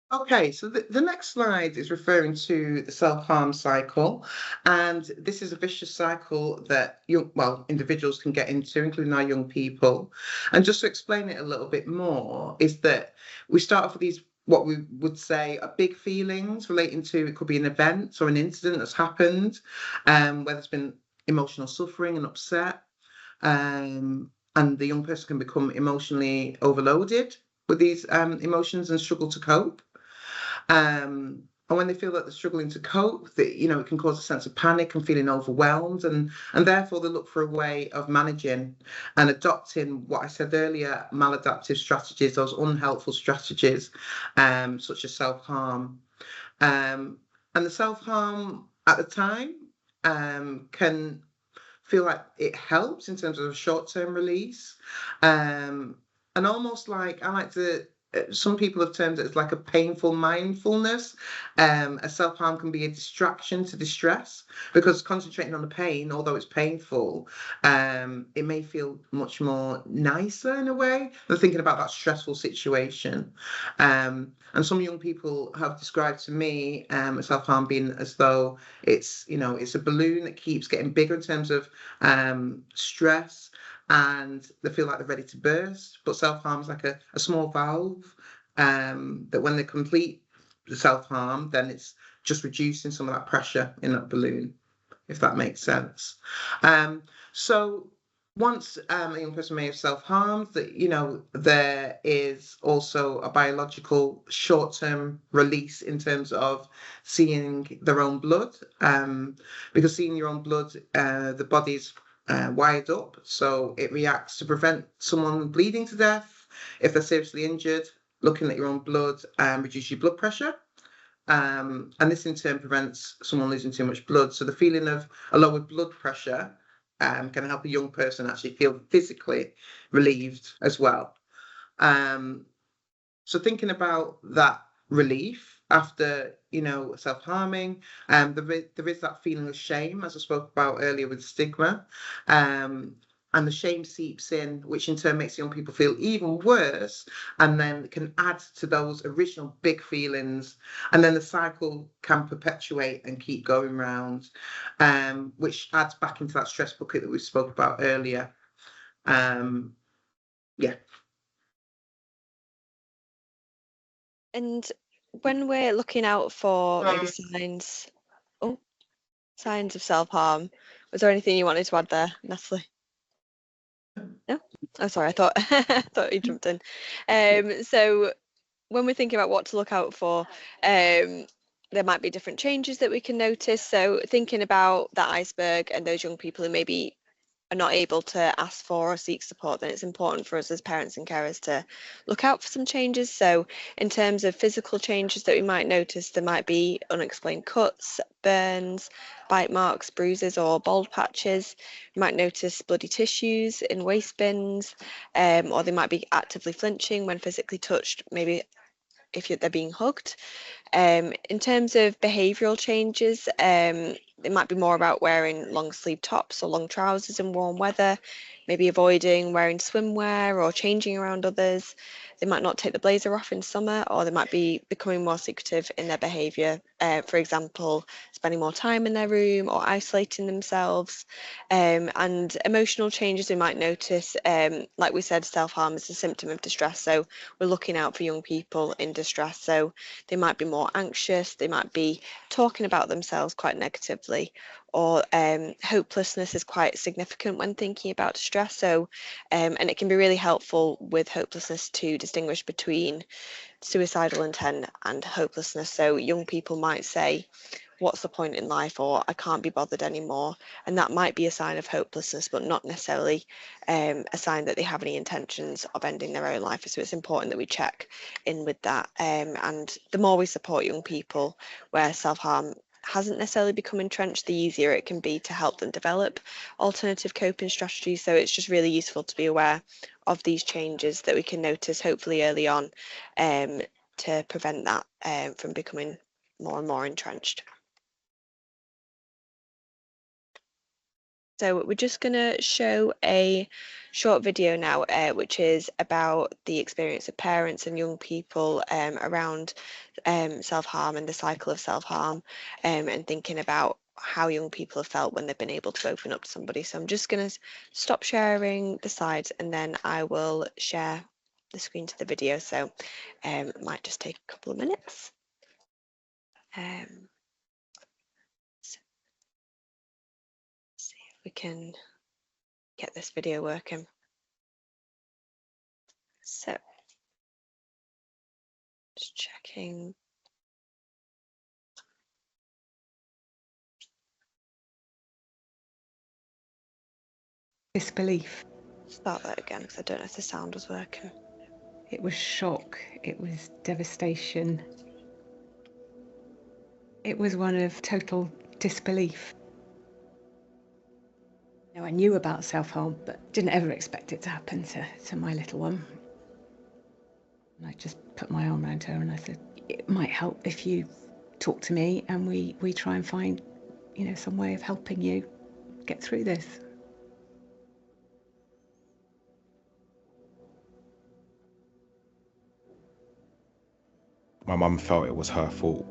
Okay, so the next slide is referring to the self-harm cycle, and this is a vicious cycle that individuals can get into, including our young people. And just to explain it a little bit more, is that we start off with these what we would say are big feelings relating to, it could be an event or an incident that's happened, where there's been emotional suffering and upset, and the young person can become emotionally overloaded with these emotions and struggle to cope. And when they feel that they're struggling to cope, that it can cause a sense of panic and feeling overwhelmed, and therefore they look for a way of managing and adopting what I said earlier, maladaptive strategies, those unhelpful strategies, such as self-harm. Um, and the self-harm at the time can feel like it helps in terms of a short-term release. And almost like I like to, some people have termed it as like a painful mindfulness. A self-harm can be a distraction to distress, because concentrating on the pain, although it's painful, it may feel much more nicer in a way than thinking about that stressful situation. And some young people have described to me self-harm being as though it's a balloon that keeps getting bigger in terms of stress, and they feel like they're ready to burst. But self-harm is like a small valve, that when they complete the self-harm, then it's just reducing some of that pressure in that balloon, if that makes sense. So once a young person may have self-harmed, that there is also a biological short-term release in terms of seeing their own blood, because seeing your own blood, the body's wired up, so it reacts to prevent someone bleeding to death if they're seriously injured. Looking at your own blood reduces your blood pressure, and this in turn prevents someone losing too much blood. So the feeling of a lowered blood pressure can help a young person actually feel physically relieved as well. Um, so thinking about that relief after self-harming, there is that feeling of shame, as I spoke about earlier with stigma, um, and the shame seeps in, which in turn makes young people feel even worse, and then can add to those original big feelings, and then the cycle can perpetuate and keep going round, which adds back into that stress bucket that we spoke about earlier. Um, yeah. And when we're looking out for maybe signs of self-harm, was there anything you wanted to add there, Natalie? No? Oh, sorry, I thought I thought you jumped in. So when we're thinking about what to look out for, there might be different changes that we can notice. So thinking about that iceberg and those young people who maybe are not able to ask for or seek support, then it's important for us as parents and carers to look out for some changes. So in terms of physical changes that we might notice, there might be unexplained cuts, burns, bite marks, bruises or bald patches. You might notice bloody tissues in waste bins, or they might be actively flinching when physically touched, maybe if they're being hugged. In terms of behavioural changes, it might be more about wearing long sleeve tops or long trousers in warm weather, maybe avoiding wearing swimwear or changing around others. They might not take the blazer off in summer, or they might be becoming more secretive in their behaviour. For example, spending more time in their room or isolating themselves. And emotional changes we might notice, like we said, self-harm is a symptom of distress. So we're looking out for young people in distress. So they might be more anxious, they might be talking about themselves quite negatively, or hopelessness is quite significant when thinking about distress. So, and it can be really helpful with hopelessness to distinguish between suicidal intent and hopelessness. So young people might say, what's the point in life, or I can't be bothered anymore, and that might be a sign of hopelessness but not necessarily a sign that they have any intentions of ending their own life. So it's important that we check in with that, and the more we support young people where self-harm hasn't necessarily become entrenched, the easier it can be to help them develop alternative coping strategies. So it's just really useful to be aware of these changes that we can notice hopefully early on, to prevent that from becoming more and more entrenched. So we're just going to show a short video now, which is about the experience of parents and young people around self-harm and the cycle of self-harm, and thinking about how young people have felt when they've been able to open up to somebody. So I'm just going to stop sharing the slides and then I will share the screen to the video. So it might just take a couple of minutes. So see if we can get this video working. So just checking. Disbelief. Start that again because I don't know if the sound was working. It was shock. It was devastation. It was one of total disbelief. You know, I knew about self-harm, but didn't ever expect it to happen to my little one. And I just put my arm around her and I said, it might help if you talk to me and we try and find, you know, some way of helping you get through this. My mum felt it was her fault.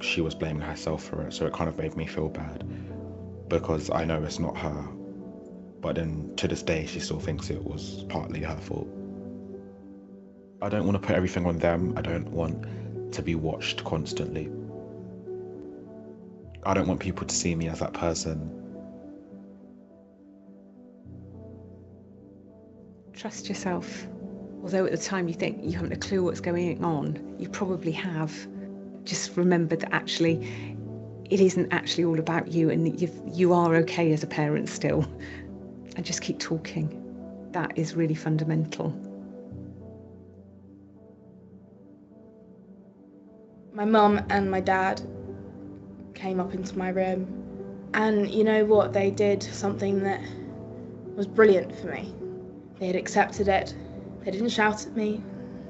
She was blaming herself for it, so it kind of made me feel bad because I know it's not her. But then to this day, she still thinks it was partly her fault. I don't want to put everything on them. I don't want to be watched constantly. I don't want people to see me as that person. Trust yourself. Although at the time you think you haven't a clue what's going on, you probably have. Just remember that actually it isn't actually all about you and you are okay as a parent still. And just keep talking. That is really fundamental. My mum and my dad came up into my room and you know what, they did something that was brilliant for me. They had accepted it. They didn't shout at me.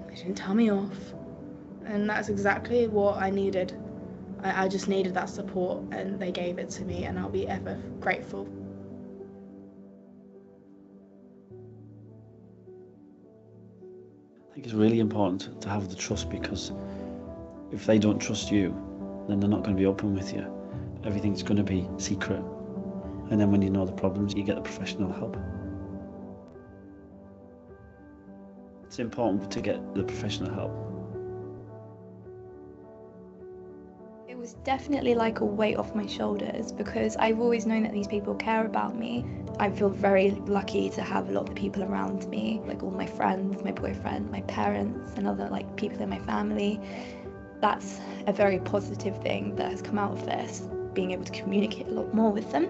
They didn't tell me off. And that's exactly what I needed. I just needed that support and they gave it to me and I'll be ever grateful. I think it's really important to have the trust, because if they don't trust you, then they're not going to be open with you. Everything's going to be secret. And then when you know the problems, you get the professional help. It's important to get the professional help. It was definitely like a weight off my shoulders, because I've always known that these people care about me. I feel very lucky to have a lot of people around me, like all my friends, my boyfriend, my parents, and other like people in my family. That's a very positive thing that has come out of this, being able to communicate a lot more with them.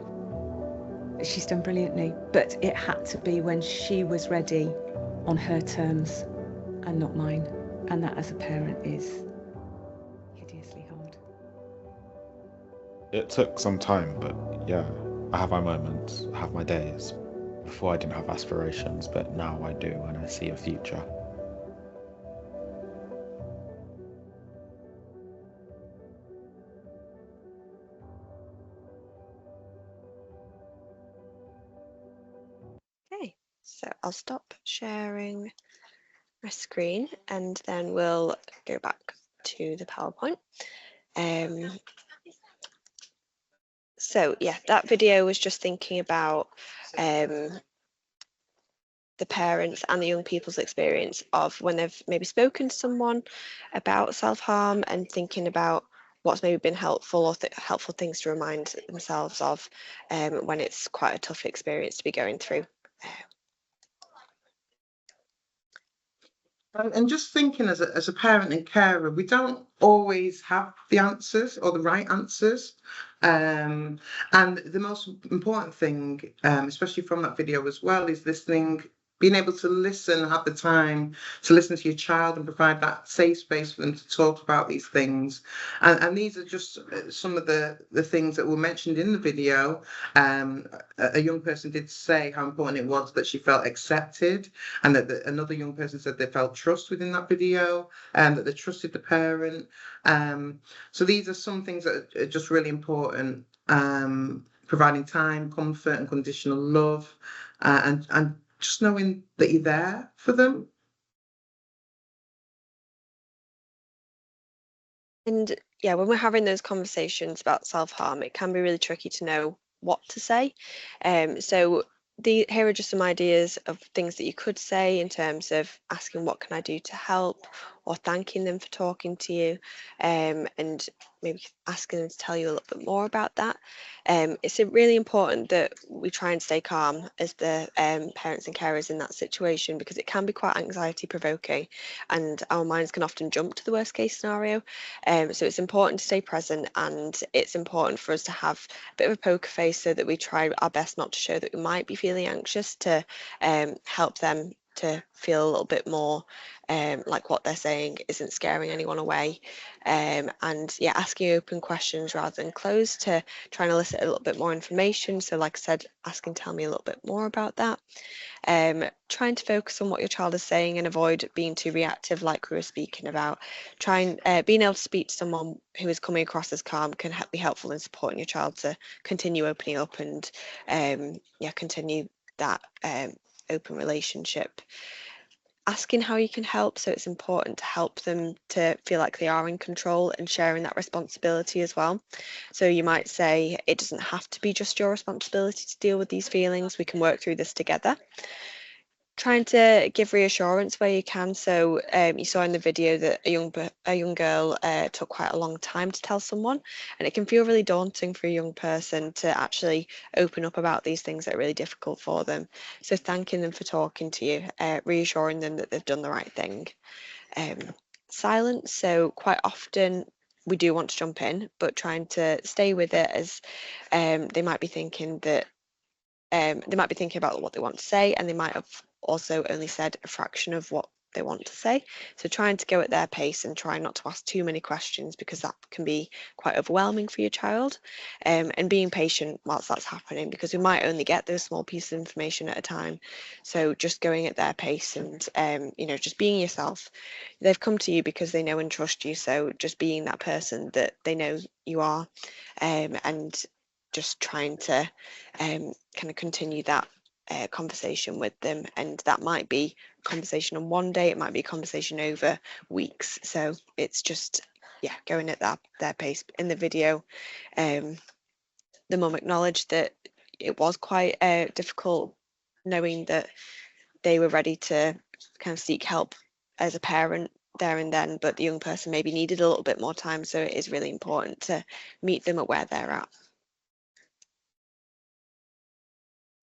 She's done brilliantly, but it had to be when she was ready, on her terms and not mine. And that as a parent is hideously hard. It took some time, but yeah, I have my moments, I have my days. Before I didn't have aspirations, but now I do and I see a future. Okay, so I'll stop sharing my screen and then we'll go back to the PowerPoint. So yeah, that video was just thinking about the parents and the young people's experience of when they've maybe spoken to someone about self-harm and thinking about what's maybe been helpful or helpful things to remind themselves of when it's quite a tough experience to be going through. And just thinking as a parent and carer, we don't always have the answers or the right answers. And the most important thing, especially from that video as well, is being able to listen, have the time to listen to your child and provide that safe space for them to talk about these things. And these are just some of the things that were mentioned in the video. A young person did say how important it was that she felt accepted, and that another young person said they felt trust within that video, and that they trusted the parent. So these are some things that are just really important providing time, comfort, and conditional love, and just knowing that you're there for them. And yeah, when we're having those conversations about self-harm, it can be really tricky to know what to say. So here are just some ideas of things that you could say in terms of asking what can I do to help, or thanking them for talking to you, and maybe asking them to tell you a little bit more about that. It's really important that we try and stay calm as the parents and carers in that situation, because it can be quite anxiety provoking and our minds can often jump to the worst case scenario. So it's important to stay present, and it's important for us to have a bit of a poker face so that we try our best not to show that we might be feeling anxious, to help them to feel a little bit more like what they're saying isn't scaring anyone away. And yeah, asking open questions rather than closed, to try and elicit a little bit more information. So like I said, asking, tell me a little bit more about that. Trying to focus on what your child is saying and avoid being too reactive, like we were speaking about. Being able to speak to someone who is coming across as calm can be helpful in supporting your child to continue opening up and continue that open relationship. Asking how you can help, so it's important to help them to feel like they are in control and sharing that responsibility as well. So you might say, it doesn't have to be just your responsibility to deal with these feelings, we can work through this together. Trying to give reassurance where you can. So you saw in the video that a young girl took quite a long time to tell someone, and it can feel really daunting for a young person to actually open up about these things that are really difficult for them. So thanking them for talking to you, reassuring them that they've done the right thing. Silence. So quite often we do want to jump in, but trying to stay with it, as they might be thinking about what they want to say, and they might have also only said a fraction of what they want to say. So trying to go at their pace and try not to ask too many questions, because that can be quite overwhelming for your child, and being patient whilst that's happening, because we might only get those small pieces of information at a time. So just going at their pace and just being yourself. They've come to you because they know and trust you, so just being that person that they know you are, and just trying to kind of continue that conversation with them. And that might be a conversation on one day, it might be a conversation over weeks. So it's just, going at their pace. In the video, the mum acknowledged that it was quite difficult knowing that they were ready to kind of seek help as a parent there and then, but the young person maybe needed a little bit more time. So it is really important to meet them at where they're at.